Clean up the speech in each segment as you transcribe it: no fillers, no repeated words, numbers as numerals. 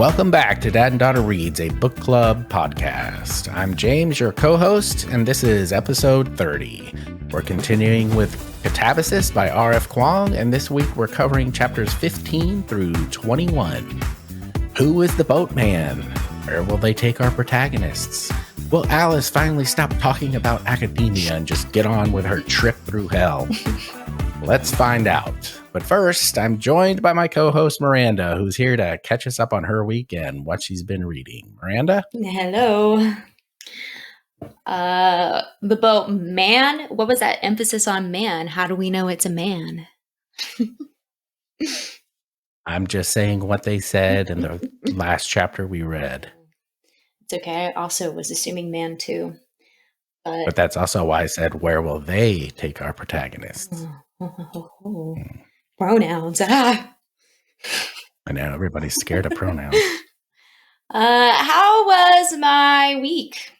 Welcome back to Dad and Daughter Reads, a book club podcast. I'm James, your co-host, and this is episode 30. We're continuing with Katabasis by R.F. Kuang, and this week we're covering chapters 15 through 21. Who is the boatman? Where will they take our protagonists? Will Alice finally stop talking about academia and just get on with her trip through hell? Let's find out. But first, I'm joined by my co-host Miranda, who's here to catch us up on her week and what she's been reading. Miranda? Hello. The boatman? What was that emphasis on man? How do we know it's a man? I'm just saying what they said in the last chapter we read. It's okay. I also was assuming man too. But that's also why I said, where will they take our protagonists? Pronouns. I know, everybody's scared of pronouns. How was my week?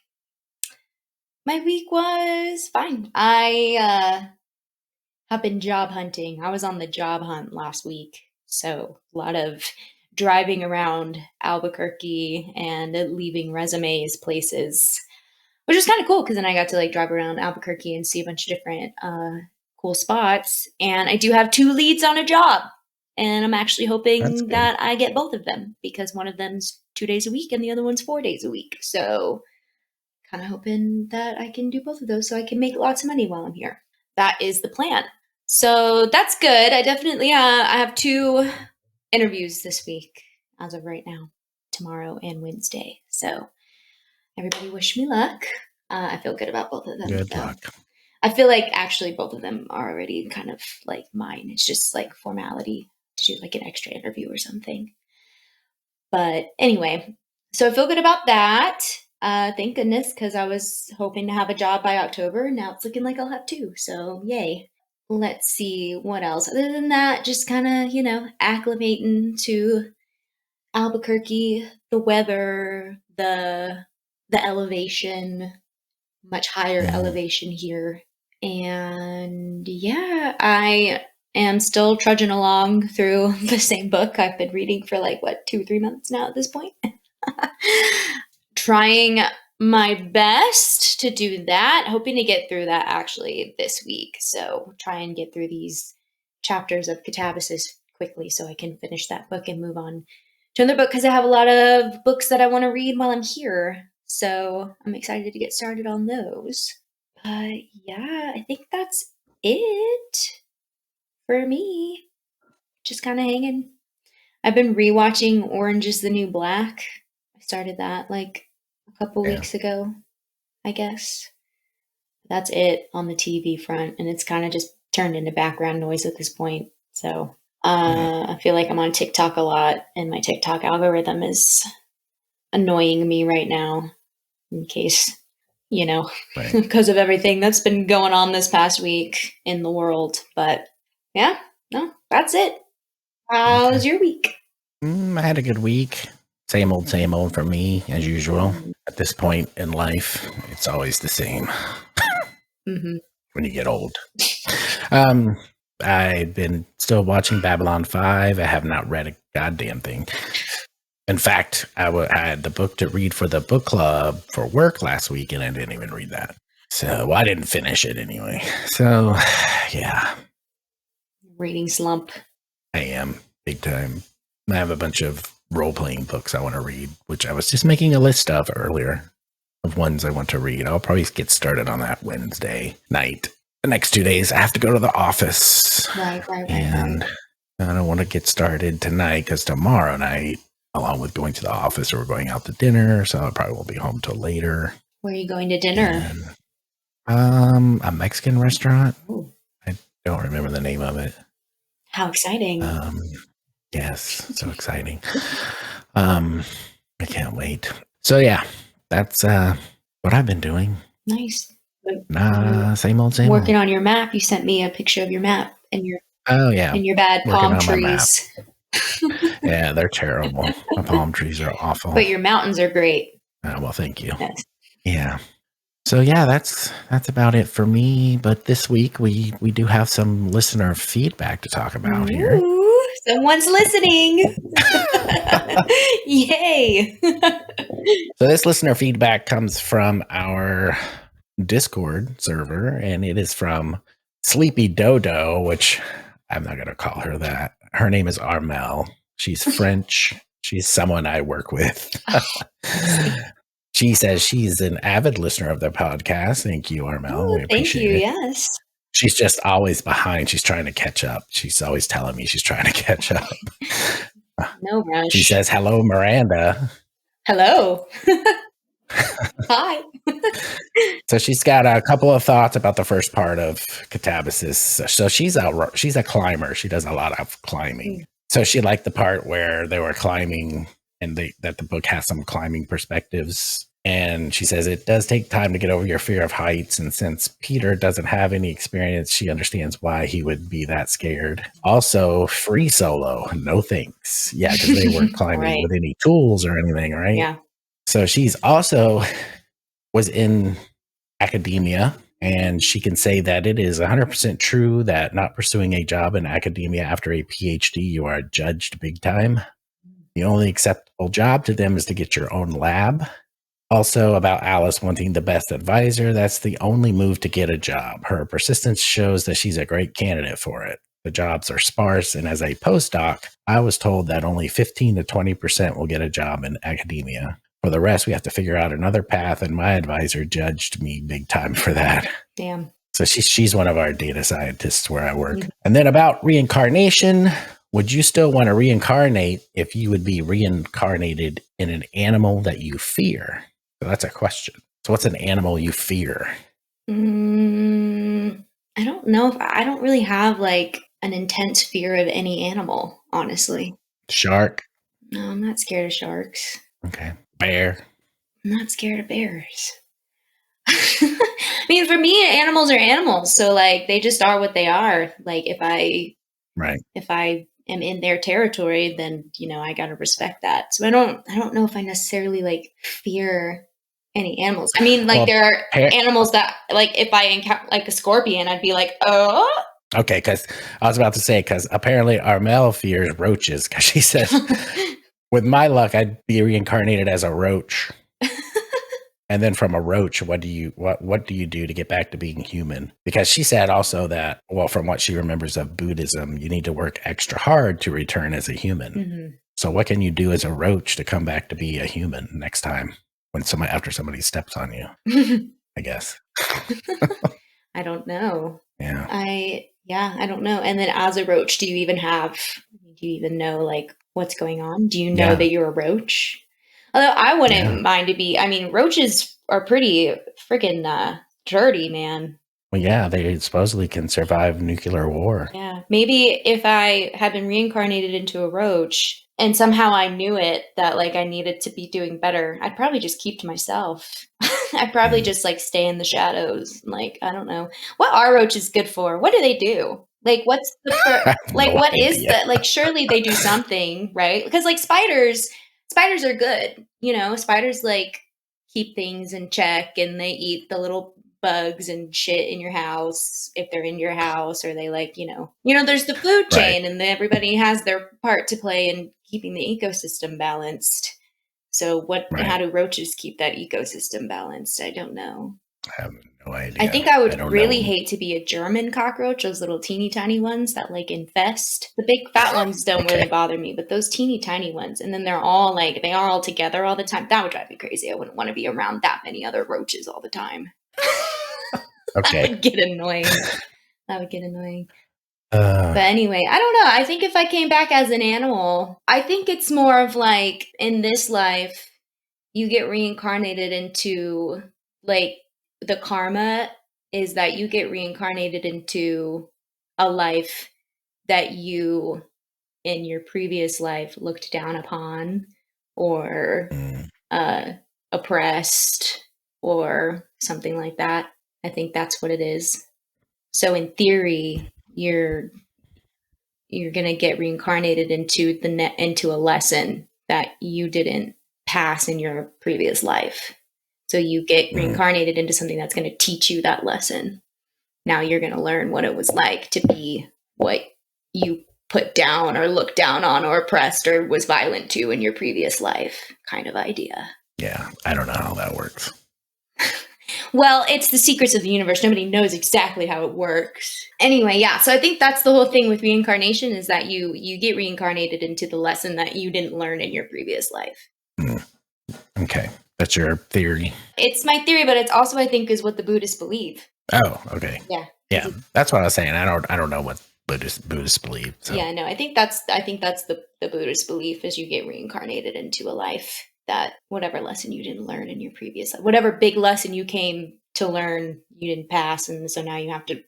My week was fine. I have been job hunting. I was on the job hunt last week. So a lot of driving around Albuquerque and leaving resumes places, which was kind of cool because then I got to drive around Albuquerque and see a bunch of different cool spots. And I do have 2 leads on a job. And I'm actually hoping that I get both of them because one of them's 2 days a week and the other one's 4 days a week. So kind of hoping that I can do both of those so I can make lots of money while I'm here. That is the plan. So that's good. I definitely I have 2 interviews this week as of right now, tomorrow and Wednesday. So everybody wish me luck. I feel good about both of them. Good luck. I feel like actually both of them are already kind of like mine. It's just like formality to do like an extra interview or something. But anyway, so I feel good about that. Thank goodness, because I was hoping to have a job by October. Now it's looking like I'll have 2. So yay. Let's see what else. Other than that, just kind of, acclimating to Albuquerque, the weather, the elevation, much higher elevation here. And yeah, I am still trudging along through the same book I've been reading for 2 or 3 months now at this point. Trying my best to do that, hoping to get through that actually this week. So try and get through these chapters of Katabasis quickly so I can finish that book and move on to another book because I have a lot of books that I want to read while I'm here. So I'm excited to get started on those. Yeah, I think that's it for me. Just kind of hanging. I've been rewatching Orange is the New Black. I started that a couple weeks ago, I guess. That's it on the TV front, and it's kind of just turned into background noise at this point. So I feel like I'm on TikTok a lot, and my TikTok algorithm is annoying me right now in case, because of everything that's been going on this past week in the world. But yeah, no, that's it. How's your week? I had a good week. Same old for me, as usual. At this point in life, it's always the same. When you get old. I've been still watching Babylon 5. I have not read a goddamn thing. In fact, I had the book to read for the book club for work last week, and I didn't even read that. So I didn't finish it anyway. So, yeah. Reading slump. I am, big time. I have a bunch of role-playing books I want to read, which I was just making a list of earlier of ones I want to read. I'll probably get started on that Wednesday night. The next 2 days, I have to go to the office. Right. And I don't want to get started tonight because tomorrow night, along with going to the office, we're going out to dinner, so I probably won't be home till later. Where are you going to dinner? And, a Mexican restaurant. Ooh. I don't remember the name of it. How exciting. Yes, so exciting. I can't wait. So yeah, that's what I've been doing. Nice. Same old. Working on your map. You sent me a picture of your map and your and your bad palm trees. Yeah, they're terrible. My palm trees are awful. But your mountains are great. Well, thank you. Yes. Yeah. So yeah, that's about it for me. But this week we do have some listener feedback to talk about here. Someone's listening. Yay! So this listener feedback comes from our Discord server, and it is from Sleepy Dodo, which I'm not going to call her that. Her name is Armel. She's French. She's someone I work with. She says she's an avid listener of the podcast. Thank you, Armel. We appreciate it. Yes. She's just always behind. She's trying to catch up. She's always telling me she's trying to catch up. No rush. She says, hello, Miranda. Hello. Hi. So she's got a couple of thoughts about the first part of Katabasis. So she's a climber. She does a lot of climbing. So she liked the part where they were climbing and that the book has some climbing perspectives. And she says it does take time to get over your fear of heights. And since Peter doesn't have any experience, she understands why he would be that scared. Also, free solo. No thanks. Yeah, because they weren't climbing with any tools or anything, right? Yeah. So she's also was in academia, and she can say that it is 100% true that not pursuing a job in academia after a PhD, you are judged big time. The only acceptable job to them is to get your own lab. Also, about Alice wanting the best advisor, that's the only move to get a job. Her persistence shows that she's a great candidate for it. The jobs are sparse, and as a postdoc, I was told that only 15 to 20% will get a job in academia. For the rest, we have to figure out another path, and my advisor judged me big time for that. Damn. So she's one of our data scientists where I work. Mm-hmm. And then about reincarnation, would you still want to reincarnate if you would be reincarnated in an animal that you fear? So that's a question. So what's an animal you fear? I don't know. I don't really have like an intense fear of any animal, honestly. Shark? No, I'm not scared of sharks. Okay. Bear? I'm not scared of bears. I mean, for me, animals are animals. So like they just are what they are. Like if I am in their territory, then, you know, I got to respect that. So I don't know if I necessarily like fear any animals. I mean, like there are animals that like if I encounter like a scorpion, I'd be like, oh. Okay, because I was about to say, because apparently Armel fears roaches, because she says, with my luck, I'd be reincarnated as a roach. And then from a roach, what do you do to get back to being human? Because she said also that, well, from what she remembers of Buddhism, you need to work extra hard to return as a human. Mm-hmm. So what can you do as a roach to come back to be a human next time after somebody steps on you? I guess. I don't know. Yeah. I don't know. And then as a roach, do you even know like what's going on? Do you know that you're a roach? Although I wouldn't mind to be, I mean, roaches are pretty freaking dirty, man. Well, yeah, they supposedly can survive nuclear war. Yeah. Maybe if I had been reincarnated into a roach and somehow I knew it, that like I needed to be doing better, I'd probably just keep to myself. I'd probably just like stay in the shadows. Like, I don't know. What are roaches good for? What do they do? Like, what's the, like, what idea. Is that? Like, surely they do something, right? Because like spiders are good. You know, spiders like keep things in check and they eat the little bugs and shit in your house if they're in your house, or they like, you know, there's the food chain and everybody has their part to play in keeping the ecosystem balanced. So how do roaches keep that ecosystem balanced? I don't know. I have no idea. I think I would really hate to be a German cockroach, those little teeny tiny ones that like infest. The big fat ones don't really bother me, but those teeny tiny ones, and then they are all together all the time. That would drive me crazy. I wouldn't want to be around that many other roaches all the time. Okay. That would get annoying. But anyway, I don't know. I think if I came back as an animal, I think it's more of like in this life, you get reincarnated into like the karma is that you get reincarnated into a life that you in your previous life looked down upon or oppressed or something like that. I think that's what it is. So in theory, you're going to get reincarnated into a lesson that you didn't pass in your previous life. So you get reincarnated into something that's going to teach you that lesson. Now you're going to learn what it was like to be what you put down or looked down on or oppressed or was violent to in your previous life kind of idea. Yeah, I don't know how that works. Well, it's the secrets of the universe. Nobody knows exactly how it works. Anyway, yeah. So I think that's the whole thing with reincarnation, is that you get reincarnated into the lesson that you didn't learn in your previous life. Okay. That's your theory. It's my theory, but it's also, I think, is what the Buddhists believe. Oh, okay. Yeah. Yeah. That's what I was saying. I don't know what Buddhists believe. So. Yeah, no, I think that's the Buddhist belief, is you get reincarnated into a life that whatever lesson you didn't learn in your previous life, whatever big lesson you came to learn, you didn't pass. And so now you have to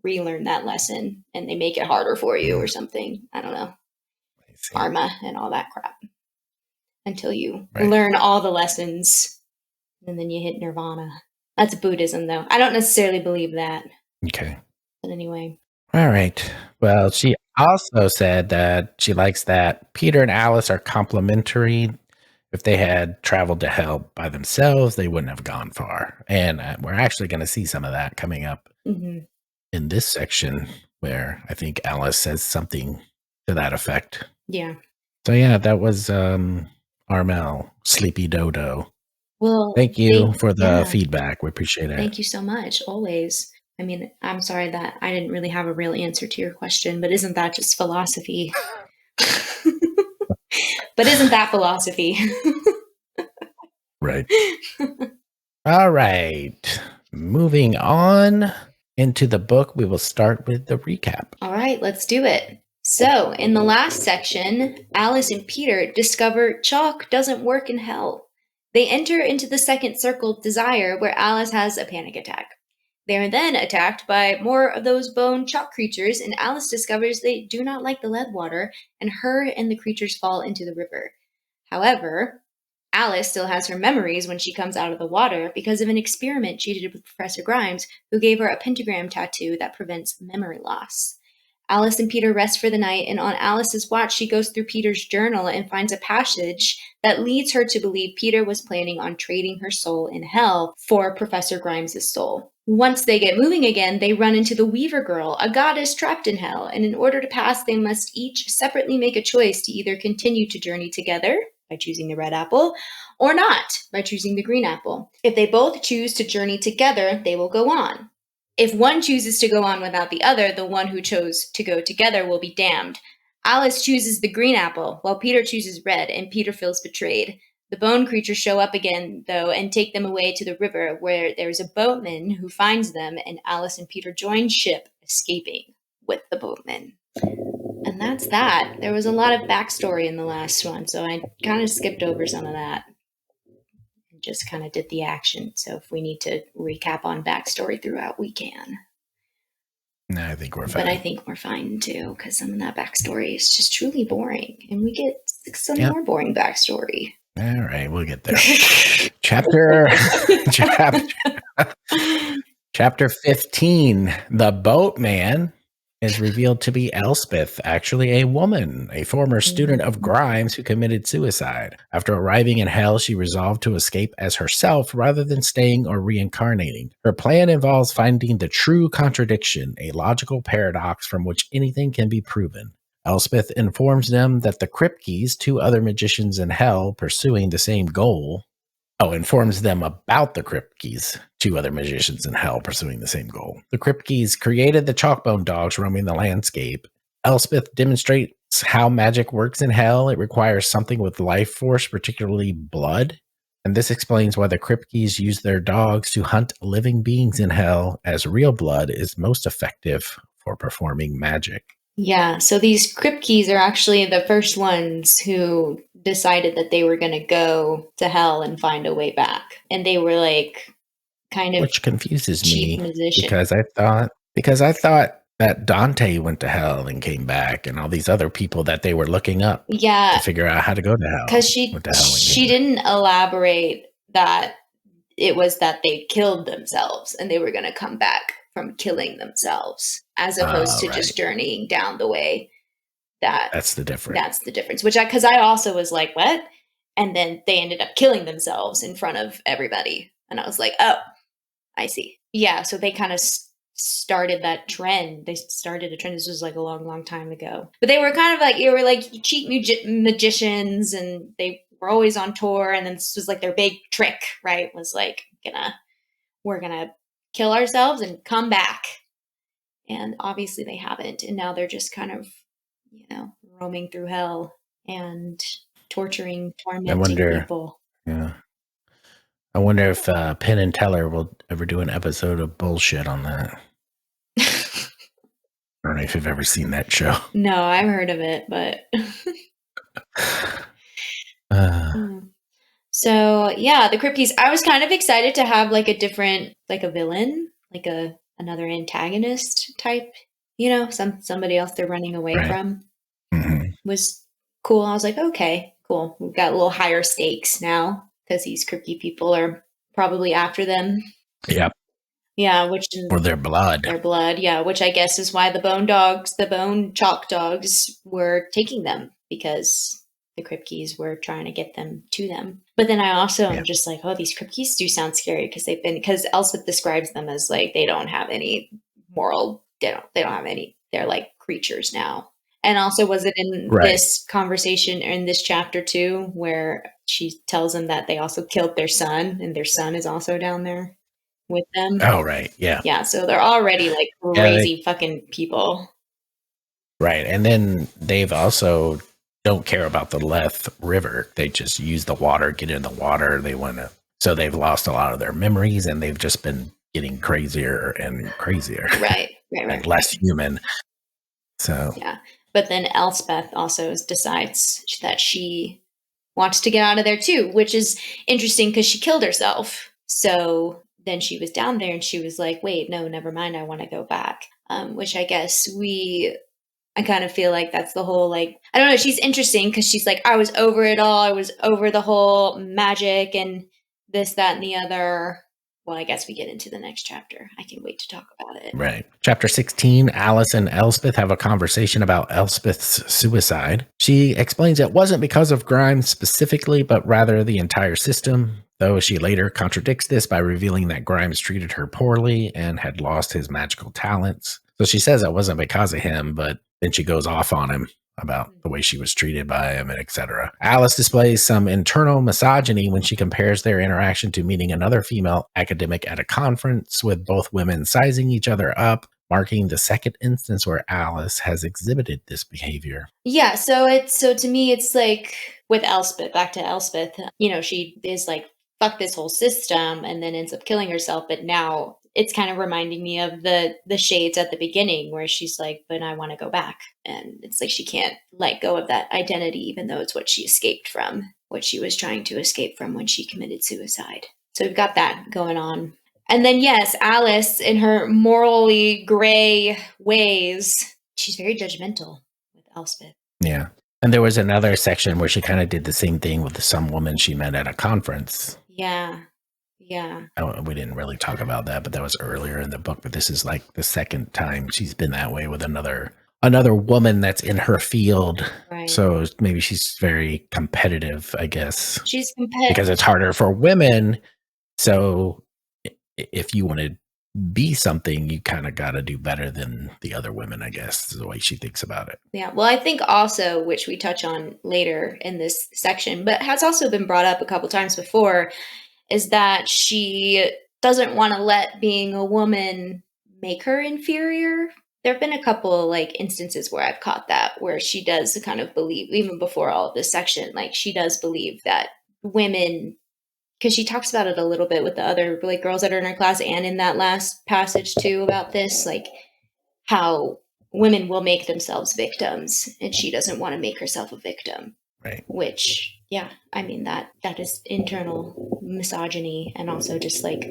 relearn that lesson, and they make it harder for you or something. I don't know. Karma and all that crap. Until you learn all the lessons, and then you hit nirvana. That's Buddhism, though. I don't necessarily believe that. Okay. But anyway. All right. Well, she also said that she likes that Peter and Alice are complementary. If they had traveled to hell by themselves, they wouldn't have gone far. And we're actually going to see some of that coming up in this section, where I think Alice says something to that effect. Yeah. So yeah, that was Armel, Sleepy Dodo. Well, thank you for the feedback. We appreciate it. Thank you so much. Always. I mean, I'm sorry that I didn't really have a real answer to your question, but isn't that just philosophy? But isn't that philosophy? Right. All right. Moving on into the book, we will start with the recap. All right, let's do it. So, in the last section, Alice and Peter discover chalk doesn't work in hell. They enter into the second circle, Desire, where Alice has a panic attack. They are then attacked by more of those bone chalk creatures, and Alice discovers they do not like the lead water, and her and the creatures fall into the river. However, Alice still has her memories when she comes out of the water because of an experiment she did with Professor Grimes, who gave her a pentagram tattoo that prevents memory loss. Alice and Peter rest for the night, and on Alice's watch, she goes through Peter's journal and finds a passage that leads her to believe Peter was planning on trading her soul in hell for Professor Grimes' soul. Once they get moving again, they run into the Weaver Girl, a goddess trapped in hell, and in order to pass, they must each separately make a choice to either continue to journey together, by choosing the red apple, or not, by choosing the green apple. If they both choose to journey together, they will go on. If one chooses to go on without the other, the one who chose to go together will be damned. Alice chooses the green apple, while Peter chooses red, and Peter feels betrayed. The bone creatures show up again, though, and take them away to the river, where there's a boatman who finds them, and Alice and Peter join ship, escaping with the boatman. And that's that. There was a lot of backstory in the last one, so I kind of skipped over some of that. Just kind of did the action. So if we need to recap on backstory throughout, we can. No, I think we're fine. But I think we're fine too, because some of that backstory is just truly boring, and we get some more boring backstory. All right, we'll get there. Chapter 15, The Boatman, is revealed to be Elspeth, actually a woman, a former student of Grimes who committed suicide. After arriving in hell, she resolved to escape as herself rather than staying or reincarnating. Her plan involves finding the true contradiction, a logical paradox from which anything can be proven. Elspeth informs them that the Kripkes, two other magicians in hell pursuing the same goal, informs them about the Kripkes, two other magicians in hell pursuing the same goal. The Kripkes created the chalkbone dogs roaming the landscape. Elspeth demonstrates how magic works in hell. It requires something with life force, particularly blood. And this explains why the Kripkes use their dogs to hunt living beings in hell, as real blood is most effective for performing magic. Yeah, so these Kripkes are actually the first ones who decided that they were going to go to hell and find a way back. And they were like kind of which confuses me musician. because I thought that Dante went to hell and came back, and all these other people that they were looking up to figure out how to go to hell. Because she didn't elaborate that it was that they killed themselves and they were going to come back from killing themselves, as opposed to just journeying down the way that's the difference. Because I also was like, what? And then they ended up killing themselves in front of everybody, and I was like, oh, I see. Yeah, so they kind of started that trend. They started a trend. This was like a long, long time ago. But they were kind of like, you were like cheap magicians, and they were always on tour. And then this was like their big trick, right? Was like, we're gonna kill ourselves and come back. And obviously they haven't. And now they're just kind of, roaming through hell and tormenting people. Yeah. I wonder if Penn and Teller will ever do an episode of bullshit on that. I don't know if you've ever seen that show. No, I've heard of it, but So yeah, the Crypt Keys. I was kind of excited to have like a different, like a villain, like another antagonist type, somebody else they're running away from. Mm-hmm. Was cool. I was like, okay, cool. We've got a little higher stakes now because these Crypty people are probably after them. Yep. Yeah, or their blood. Their blood, yeah, which I guess is why the bone chalk dogs were taking them, because the Crypt Keys were trying to get them to them. But then I also am just like, oh, these Crypt Keys do sound scary because Elspeth describes them as like they don't have any moral, they don't have any, they're like creatures now. And also, was it in this conversation or in this chapter too, where she tells them that they also killed their son, and their son is also down there with them? Oh, right. Yeah. Yeah. So they're already like crazy fucking people. Right. And then they've also don't care about the Leth River. They just use the water, get in the water. They want to. So they've lost a lot of their memories, and they've just been getting crazier and crazier. Right. Like less human. So. Yeah. But then Elspeth also decides that she wants to get out of there too, which is interesting because she killed herself. So then she was down there and she was like, wait, no, never mind. I want to go back. Which I guess I kind of feel like that's the whole, like, I don't know. She's interesting because she's like, I was over it all. I was over the whole magic and this, that, and the other. Well, I guess we get into the next chapter. I can wait to talk about it. Right. Chapter 16, Alice and Elspeth have a conversation about Elspeth's suicide. She explains it wasn't because of Grimes specifically, but rather the entire system, though she later contradicts this by revealing that Grimes treated her poorly and had lost his magical talents. So she says it wasn't because of him, but then she goes off on him about the way she was treated by him, and etc. Alice displays some internal misogyny when she compares their interaction to meeting another female academic at a conference, with both women sizing each other up, marking the second instance where Alice has exhibited this behavior. Yeah, so to me, it's like with Elspeth, back to Elspeth, she is like, fuck this whole system, and then ends up killing herself. But now it's kind of reminding me of the shades at the beginning where she's like, but I want to go back. And it's like she can't let go of that identity, even though it's what she escaped from, what she was trying to escape from when she committed suicide. So we've got that going on. And then, yes, Alice, in her morally gray ways, she's very judgmental with Elspeth. Yeah. And there was another section where she kind of did the same thing with some woman she met at a conference. Yeah. Yeah. We didn't really talk about that, but that was earlier in the book. But this is like the second time she's been that way with another woman that's in her field. Right. So maybe she's very competitive, I guess. She's competitive. Because it's harder for women. So if you want to be something, you kind of got to do better than the other women, I guess, is the way she thinks about it. Yeah. Well, I think also, which we touch on later in this section, but has also been brought up a couple times before, is that she doesn't want to let being a woman make her inferior. There have been a couple like instances where I've caught that, where she does kind of believe, even before all of this section, like she does believe that women, because she talks about it a little bit with the other like girls that are in her class, and in that last passage too about this, like how women will make themselves victims and she doesn't want to make herself a victim. Right. Which, yeah, I mean, that is internal misogyny, and also just like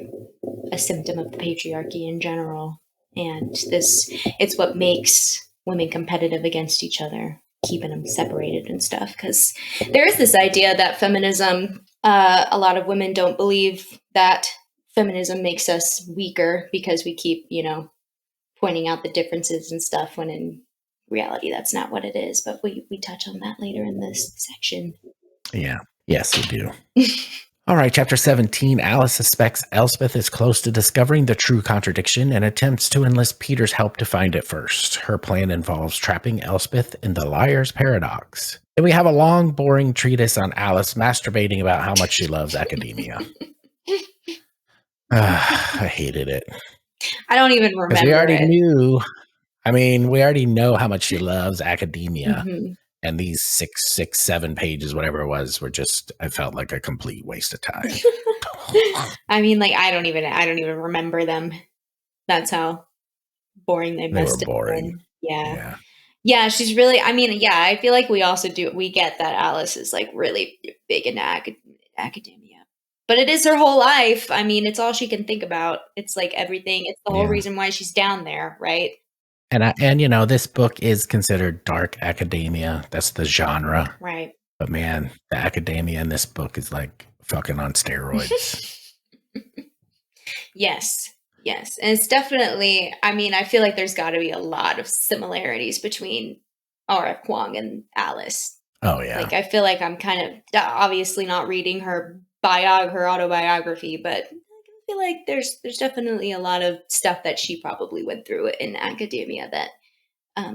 a symptom of the patriarchy in general. And it's what makes women competitive against each other, keeping them separated and stuff. Because there is this idea that feminism, a lot of women don't believe that feminism makes us weaker because we keep, pointing out the differences and stuff, when in reality, that's not what it is. But we touch on that later in this section. Yeah. Yes, we do. All right, chapter 17. Alice suspects Elspeth is close to discovering the true contradiction and attempts to enlist Peter's help to find it first. Her plan involves trapping Elspeth in the liar's paradox. Then we have a long, boring treatise on Alice masturbating about how much she loves academia. I hated it. I don't even Because we remember already it. knew, we already know how much she loves academia. Mm-hmm. And these 7 pages, whatever it was, were just, I felt like a complete waste of time. I mean, like, I don't even remember them. That's how boring they must have been. Yeah, she's really, I feel like we also we get that Alice is like really big into academia. But it is her whole life. I mean, it's all she can think about. It's like everything. It's the whole reason why she's down there, right? And you know, this book is considered dark academia. That's the genre. Right. But man, the academia in this book is like fucking on steroids. Yes. And it's definitely, I feel like there's got to be a lot of similarities between R.F. Kuang and Alice. Oh, yeah. Like, I feel like I'm kind of obviously not reading her autobiography, but I feel like there's definitely a lot of stuff that she probably went through in academia that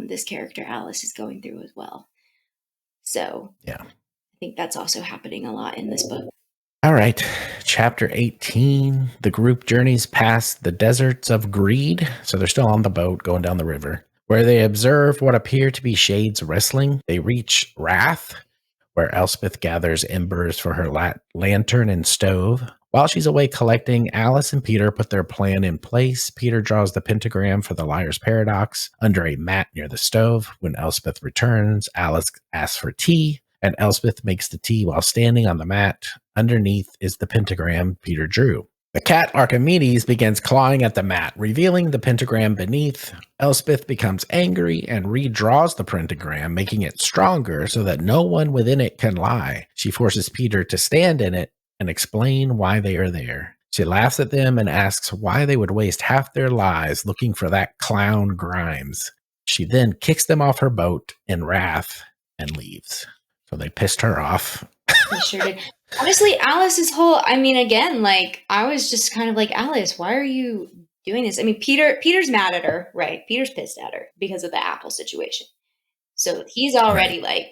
this character Alice is going through as well. So yeah, I think that's also happening a lot in this book. All right, chapter 18. The group journeys past the deserts of greed. So they're still on the boat going down the river, where they observe what appear to be shades wrestling. They reach Wrath, where Elspeth gathers embers for her lantern and stove. While she's away collecting, Alice and Peter put their plan in place. Peter draws the pentagram for the liar's paradox under a mat near the stove. When Elspeth returns, Alice asks for tea, and Elspeth makes the tea while standing on the mat. Underneath is the pentagram Peter drew. The cat Archimedes begins clawing at the mat, revealing the pentagram beneath. Elspeth becomes angry and redraws the pentagram, making it stronger so that no one within it can lie. She forces Peter to stand in it and explain why they are there. She laughs at them and asks why they would waste half their lives looking for that clown Grimes. She then kicks them off her boat in wrath and leaves. So they pissed her off. They sure did. Honestly, Alice's whole, again, like, I was just kind of like, Alice, why are you doing this? Peter's mad at her, right? Peter's pissed at her because of the apple situation. So he's already like,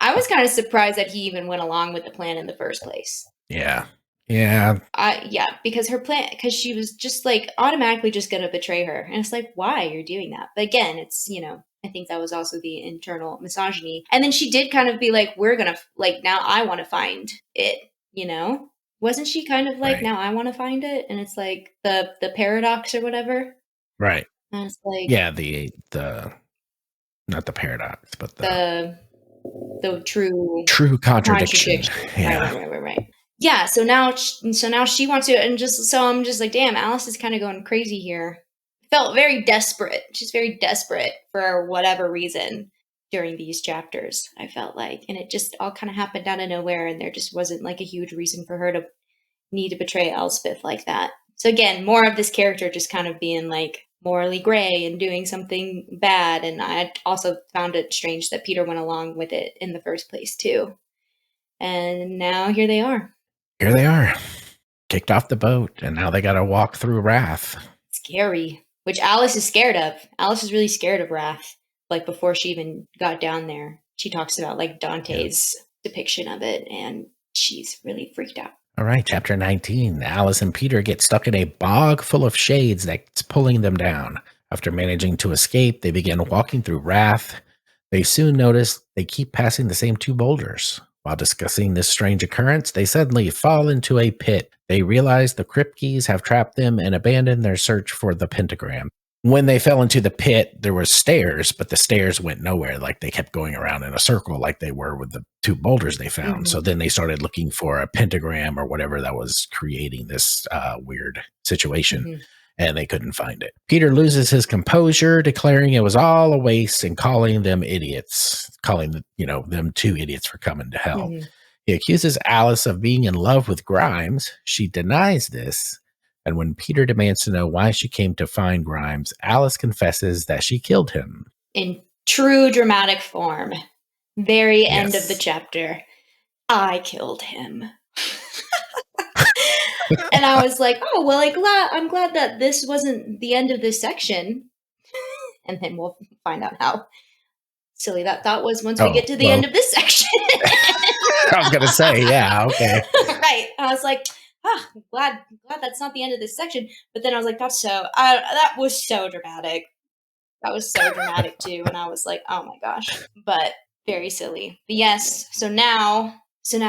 I was kind of surprised that he even went along with the plan in the first place. Yeah. Because her plan, because she was just like automatically just going to betray her. And it's like, why you're doing that? But again, it's, I think that was also the internal misogyny. And then she did kind of be like, we're going to, like, now I want to find it, Wasn't she kind of like, now I want to find it? And it's like the paradox or whatever. Right. And it's like, yeah, the not the paradox, but the true contradiction. Yeah. Right. Yeah. So now she wants to, and so I'm just like, damn, Alice is kind of going crazy here. Felt very desperate. She's very desperate for whatever reason during these chapters, I felt like. And it just all kind of happened out of nowhere. And there just wasn't like a huge reason for her to need to betray Elspeth like that. So again, more of this character just kind of being like morally gray and doing something bad. And I also found it strange that Peter went along with it in the first place too. And now here they are. Kicked off the boat, and now they got to walk through Wrath. Scary. Which Alice is scared of. Alice is really scared of Wrath. Like, before she even got down there, she talks about, like, Dante's depiction of it, and she's really freaked out. All right, chapter 19. Alice and Peter get stuck in a bog full of shades that's pulling them down. After managing to escape, they begin walking through Wrath. They soon notice they keep passing the same 2 boulders. While discussing this strange occurrence, they suddenly fall into a pit. They realize the Kripkes have trapped them and abandon their search for the pentagram. When they fell into the pit, there were stairs, but the stairs went nowhere. Like, they kept going around in a circle like they were with the 2 boulders they found. Mm-hmm. So then they started looking for a pentagram or whatever that was creating this weird situation. Mm-hmm. And they couldn't find it. Peter loses his composure, declaring it was all a waste and calling them idiots, calling them 2 idiots for coming to hell. Mm-hmm. He accuses Alice of being in love with Grimes. She denies this. And when Peter demands to know why she came to find Grimes, Alice confesses that she killed him. In true dramatic form. Very end of the chapter. I killed him. And I was like, oh, well, I'm glad that this wasn't the end of this section. And then we'll find out how silly that thought was once we get to the end of this section. I was going to say, yeah, okay. Right. I was like, glad that's not the end of this section. But then I was like, that was so dramatic. That was so dramatic too. And I was like, oh my gosh. But very silly. But yes. So now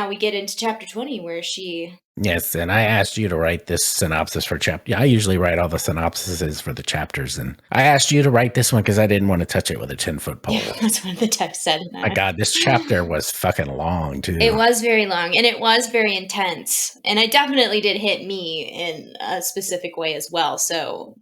we get into chapter 20 where she... Yes, and I asked you to write this synopsis for chapter. I usually write all the synopsises for the chapters, and I asked you to write this one because I didn't want to touch it with a 10-foot pole. Yeah, that's what the text said. My God, this chapter was fucking long, too. It was very long, and it was very intense, and it definitely did hit me in a specific way as well, so,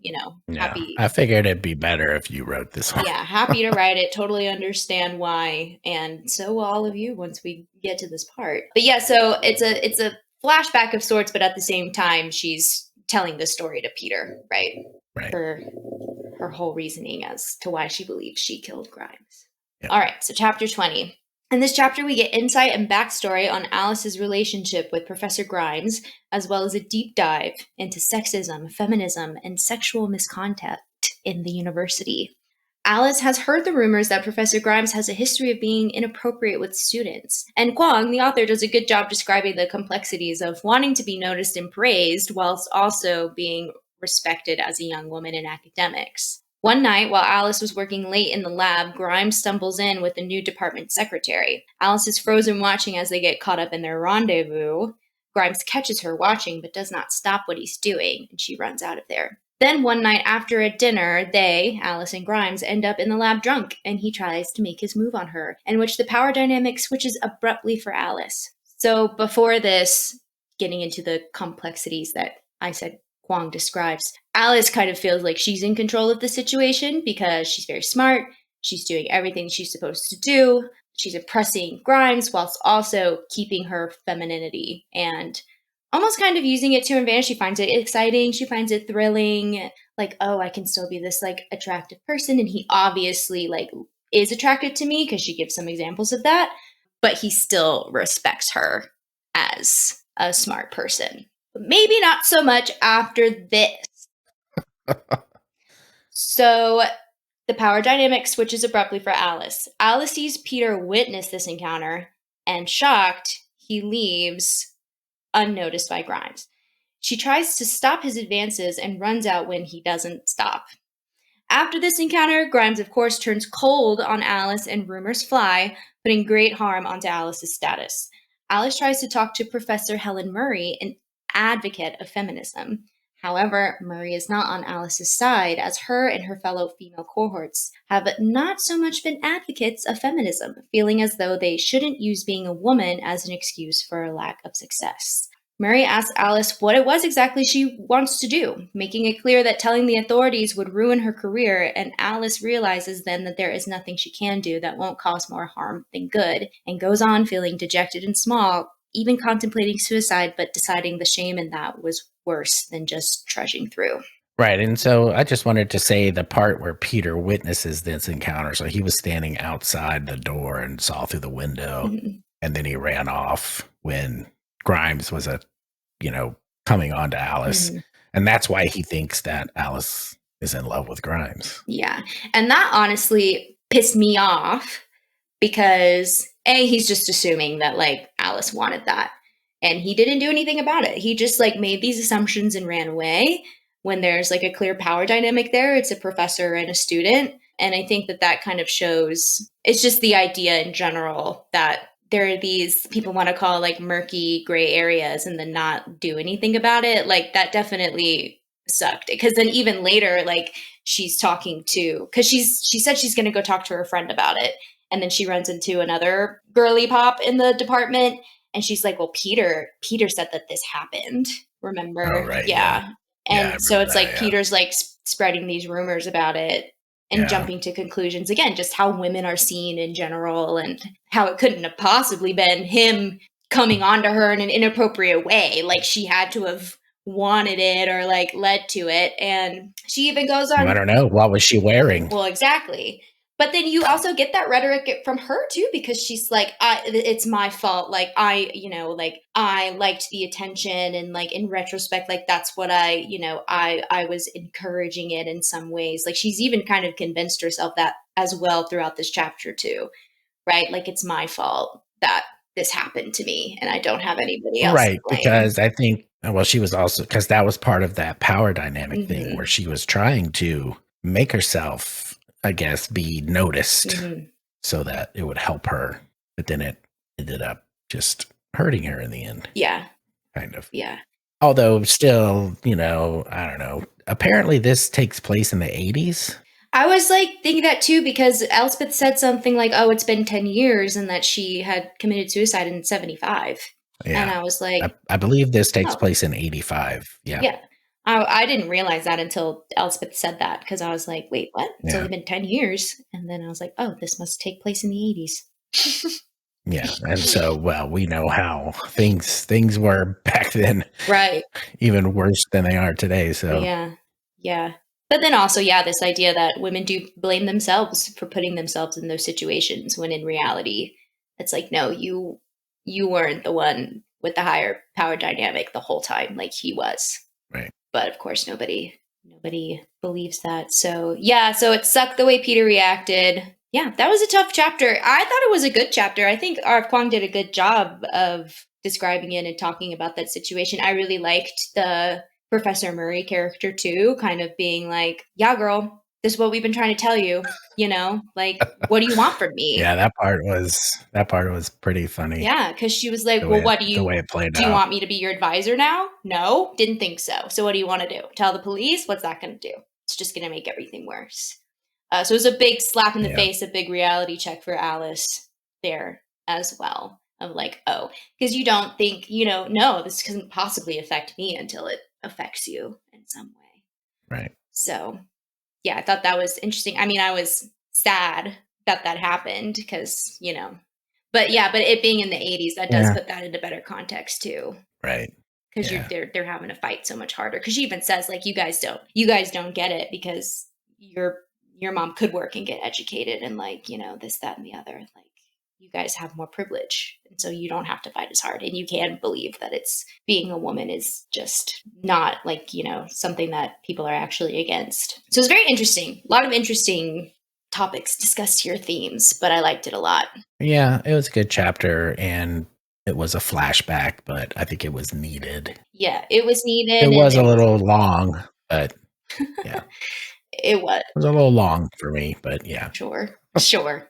happy. I figured it'd be better if you wrote this one. Yeah, happy to write it, totally understand why, and so will all of you once we get to this part. But yeah, so it's a flashback of sorts, but at the same time, she's telling the story to Peter, right? Right. Her whole reasoning as to why she believes she killed Grimes. Yep. All right, so chapter 20. In this chapter, we get insight and backstory on Alice's relationship with Professor Grimes, as well as a deep dive into sexism, feminism, and sexual misconduct in the university. Alice has heard the rumors that Professor Grimes has a history of being inappropriate with students. And Kuang, the author, does a good job describing the complexities of wanting to be noticed and praised whilst also being respected as a young woman in academics. One night, while Alice was working late in the lab, Grimes stumbles in with the new department secretary. Alice is frozen watching as they get caught up in their rendezvous. Grimes catches her watching but does not stop what he's doing, and she runs out of there. Then one night after a dinner, they, Alice and Grimes, end up in the lab drunk, and he tries to make his move on her, in which the power dynamic switches abruptly for Alice. So before this, getting into the complexities that I said Kuang describes, Alice kind of feels like she's in control of the situation because she's very smart, she's doing everything she's supposed to do, she's impressing Grimes whilst also keeping her femininity and almost kind of using it to her advantage. She finds it exciting. She finds it thrilling. Like, oh, I can still be this attractive person. And he obviously is attracted to me because she gives some examples of that. But he still respects her as a smart person. But maybe not so much after this. So the power dynamic switches abruptly for Alice. Alice sees Peter witness this encounter, and shocked, he leaves unnoticed by Grimes. She tries to stop his advances and runs out when he doesn't stop. After this encounter, Grimes, of course, turns cold on Alice and rumors fly, putting great harm onto Alice's status. Alice tries to talk to Professor Helen Murray, an advocate of feminism. However, Murray is not on Alice's side, as her and her fellow female cohorts have not so much been advocates of feminism, feeling as though they shouldn't use being a woman as an excuse for a lack of success. Murray asks Alice what it was exactly she wants to do, making it clear that telling the authorities would ruin her career, and Alice realizes then that there is nothing she can do that won't cause more harm than good, and goes on feeling dejected and small, even contemplating suicide, but deciding the shame in that was worse than just trudging through. Right. And so I just wanted to say the part where Peter witnesses this encounter. So he was standing outside the door and saw through the window, and then he ran off when Grimes was coming on to Alice. And that's why he thinks that Alice is in love with Grimes. Yeah. And that honestly pissed me off because he's just assuming that Alice wanted that. And he didn't do anything about it. He just made these assumptions and ran away when there's a clear power dynamic there. It's a professor and a student. And I think that kind of shows, it's just the idea in general that there are these people want to call murky gray areas and then not do anything about it. That definitely sucked. Because then even later, she's talking to, because she said she's going to go talk to her friend about it. And then she runs into another girly pop in the department. And she's like, well, Peter said that this happened. Remember? Oh, right, yeah. And yeah, so it's that, Peter's spreading these rumors about it and jumping to conclusions. Again, just how women are seen in general and how it couldn't have possibly been him coming onto her in an inappropriate way. She had to have wanted it or led to it. And she even goes on. I don't know. What was she wearing? Well, exactly. But then you also get that rhetoric from her too, because she's like, it's my fault. Like I liked the attention, and like in retrospect, like that's what I was encouraging it in some ways. Like she's even kind of convinced herself that as well throughout this chapter too, right? Like it's my fault that this happened to me and I don't have anybody else to Right, blame. because I think well, she was also because that was part of that power dynamic thing Hmm. where she was trying to make herself, I guess, be noticed Hmm. so that it would help her, but then it ended up just hurting her in the end, Yeah. kind of. Yeah. Although still, I don't know. Apparently this takes place in the 80s. I was like thinking that too, because Elspeth said something like, "Oh, it's been 10 years," and that she had committed suicide in 75. And Yeah. I was like, I believe this takes "Oh, place in 85. Yeah. yeah." I didn't realize that until Elspeth said that, because I was like, "Wait, what? It's Yeah. only been 10 years." And then I was like, "Oh, this must take place in the 80s." Yeah. And so, well, we know how things were back then, Right. even worse than they are today. So, Yeah. Yeah. But then also, yeah, this idea that women do blame themselves for putting themselves in those situations, when in reality, it's like, no, you weren't the one with the higher power dynamic the whole time, like he was. right. But of course nobody believes that. So yeah, so it sucked the way Peter reacted. Yeah, that was a tough chapter. I thought it was a good chapter. I think R.F. Kuang did a good job of describing it and talking about that situation. I really liked the Professor Murray character too, kind of being like, "Yeah, girl, this is what we've been trying to tell you, like, what do you want from me?" Yeah, that part was pretty funny Yeah, because she was like, the "Well, way it, what do the way you it played do? You out. want me to be your advisor now?" No, didn't think so. So what do you want to do? Tell the police? What's that going to do? It's just going to make everything worse. So it was a big slap in the Yeah. face, a big reality check for Alice there as well. Of like, oh, because you don't think, no, this couldn't possibly affect me until it affects you in some way. Right. So yeah, I thought that was interesting. I mean, I was sad that that happened because, but yeah, but it being in the 80s, that does Yeah. put that into better context too. Right. Because Yeah. they're having to fight so much harder. Because she even says like, you guys don't get it because your mom could work and get educated and like, this, that, and the other. Like you guys have more privilege. And so you don't have to fight as hard. And you can believe that it's being a woman is just not like, something that people are actually against. So it's very interesting. A lot of interesting topics discussed here, themes, but I liked it a lot. Yeah, it was a good chapter and it was a flashback, but I think it was needed. Yeah, it was It needed and was a it was little long, but yeah, it it was was a little long for me, but yeah. sure. Sure.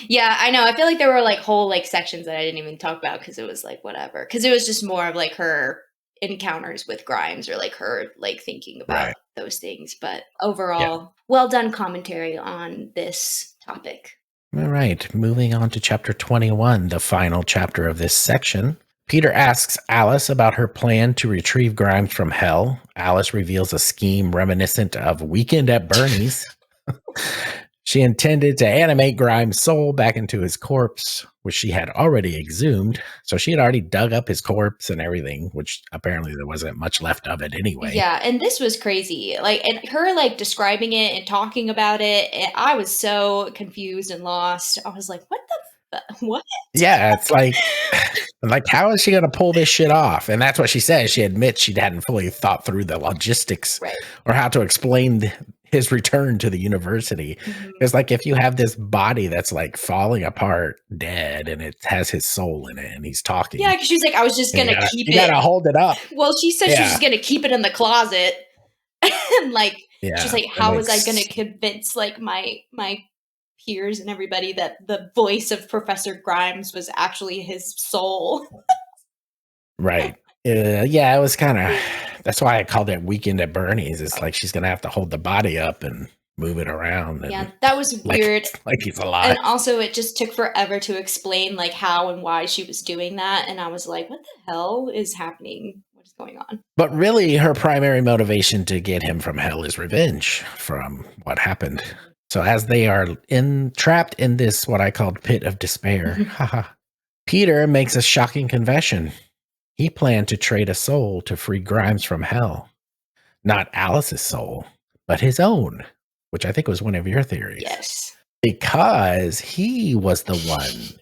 Yeah, I know. I feel like there were like whole like sections that I didn't even talk about because it was like whatever. Because it was just more of like her encounters with Grimes or like her like thinking about Right. those things. But Yeah. overall, well done commentary on this topic. All right. Moving on to chapter 21, the final chapter of this section. Peter asks Alice about her plan to retrieve Grimes from hell. Alice reveals a scheme reminiscent of Weekend at Bernie's. She intended to animate Grimes' soul back into his corpse, which she had already exhumed. So she had already dug up his corpse and everything, which apparently there wasn't much left of it anyway. Yeah, and this was crazy. Like, and her like describing it and talking about it, and I was so confused and lost. I was like, "What what?" Yeah, it's like how is she going to pull this shit off? And that's what she says. She admits she hadn't fully thought through the logistics Right. or how to explain his return to the university. Mhm. It's like if you have this body that's like falling apart, dead, and it has his soul in it, and he's Yeah, talking, because she's like, "I was just and gonna keep you it." gotta hold it up. Well, she said she was Yeah, just gonna keep it in the closet. And like she's yeah, like, it how was I gonna looks convince like my peers and everybody that the voice of Professor Grimes was actually his soul? right. Yeah, it was kind of. That's why I called it Weekend at Bernie's. It's like she's gonna have to hold the body up and move it around, Yeah, and that was like weird. like he's And alive. also it just took forever to explain like how and why she was doing that. And I was like, what the hell is happening? What is going on? But really, her primary motivation to get him from hell is revenge from what happened. So as they are trapped in this what I called pit of despair, haha, Peter makes a shocking confession. He planned to trade a soul to free Grimes from hell. Not Alice's soul, but his own, which I think was one of your theories. Yes. Because he was the one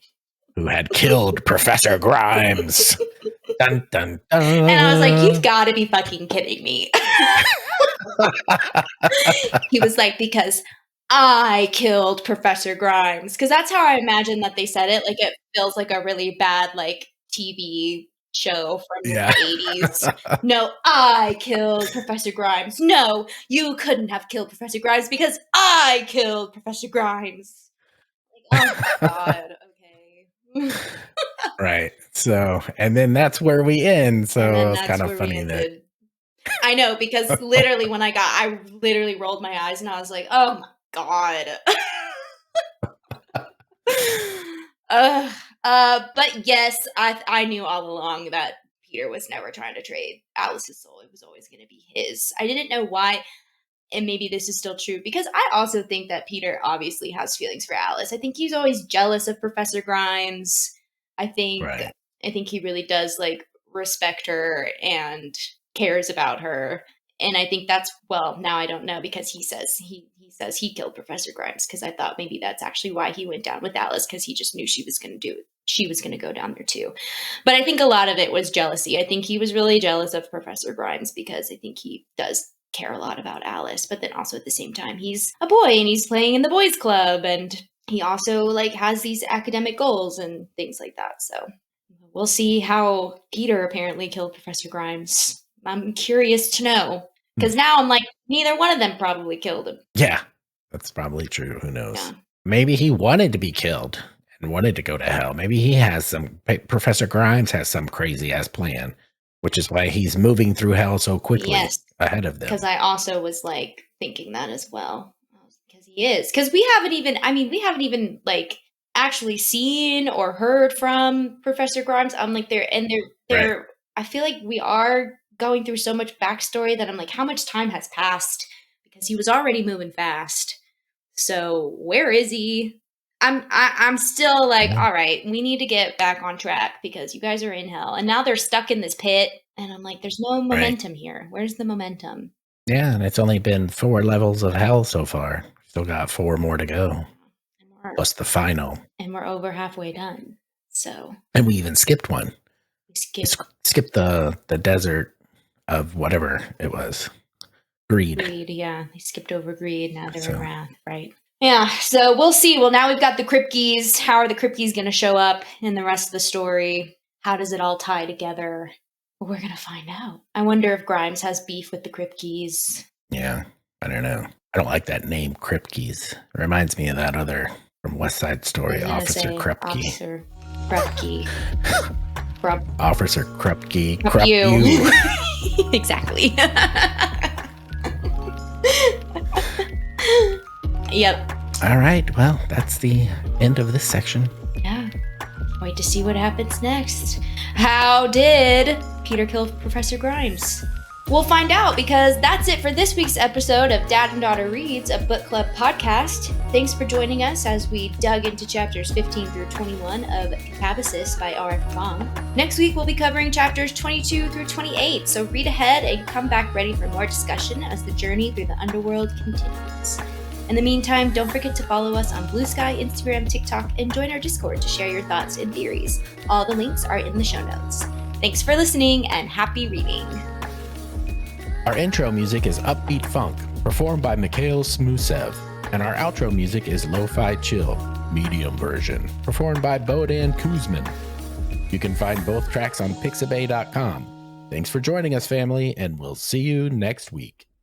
who had killed Professor Grimes. Dun, dun, dun. And I was like, you've got to be fucking kidding me. He was like, because I killed Professor Grimes. Because that's how I imagine that they said it. Like, it feels like a really bad, like, TV show from the 80s. No, I killed Professor Grimes. No, you couldn't have killed Professor Grimes because I killed Professor Grimes. Like, oh, my God. Okay. Right. So, and then that's where we end. So it's kind of funny that. I know, because literally when I literally rolled my eyes and I was like, oh my God. But yes, I knew all along that Peter was never trying to trade Alice's soul. It was always going to be his. I didn't know why. And maybe this is still true because I also think that Peter obviously has feelings for Alice. I think he's always jealous of Professor Grimes. I think he really does like respect her and cares about her. And I think that's, well, now I don't know because he says he killed Professor Grimes, because I thought maybe that's actually why he went down with Alice, because he just knew she was going to go down there too. But I think a lot of it was jealousy. I think he was really jealous of Professor Grimes because I think he does care a lot about Alice, but then also at the same time he's a boy and he's playing in the boys club, and he also like has these academic goals and things like that. So we'll see how Peter apparently killed Professor Grimes. I'm curious to know, because now I'm like, neither one of them probably killed him. Yeah, that's probably true. Who knows? Yeah. Maybe he wanted to be killed and wanted to go to hell. Maybe he has Professor Grimes has some crazy ass plan, which is why he's moving through hell so quickly ahead of them. Because I also was like thinking that as well. Because he is. Because we haven't even like actually seen or heard from Professor Grimes. I'm like, they're I feel like we are going through so much backstory that I'm like, how much time has passed? Because he was already moving fast. So where is he? I'm still like, all right, we need to get back on track because you guys are in hell. And now they're stuck in this pit. And I'm like, there's no momentum here. Where's the momentum? Yeah, and it's only been 4 levels of hell so far. Still got 4 more to go. Plus the final. And we're over halfway done. So. And we even skipped one. We skipped the desert of whatever it was. Greed, yeah. They skipped over greed. Now they're in wrath, right? Yeah, so we'll see. Well, now we've got the Kripkes. How are the Kripkes going to show up in the rest of the story? How does it all tie together? We're going to find out. I wonder if Grimes has beef with the Kripkes. Yeah, I don't know. I don't like that name, Kripkes. It reminds me of that other from West Side Story, Officer Krupke. Officer Krupke. Officer Krupke. Krupp you. Exactly. Yep. All right. Well, that's the end of this section. Yeah. Wait to see what happens next. How did Peter kill Professor Grimes? We'll find out, because that's it for this week's episode of Dad and Daughter Reads, a book club podcast. Thanks for joining us as we dug into chapters 15 through 21 of Katabasis by R.F. Kuang. Next week, we'll be covering chapters 22 through 28, so read ahead and come back ready for more discussion as the journey through the underworld continues. In the meantime, don't forget to follow us on Blue Sky, Instagram, TikTok, and join our Discord to share your thoughts and theories. All the links are in the show notes. Thanks for listening, and happy reading. Our intro music is Upbeat Funk, performed by Mikhail Smusev, and our outro music is Lo-Fi Chill, medium version, performed by Bodan Kuzmin. You can find both tracks on pixabay.com. Thanks for joining us, family, and we'll see you next week.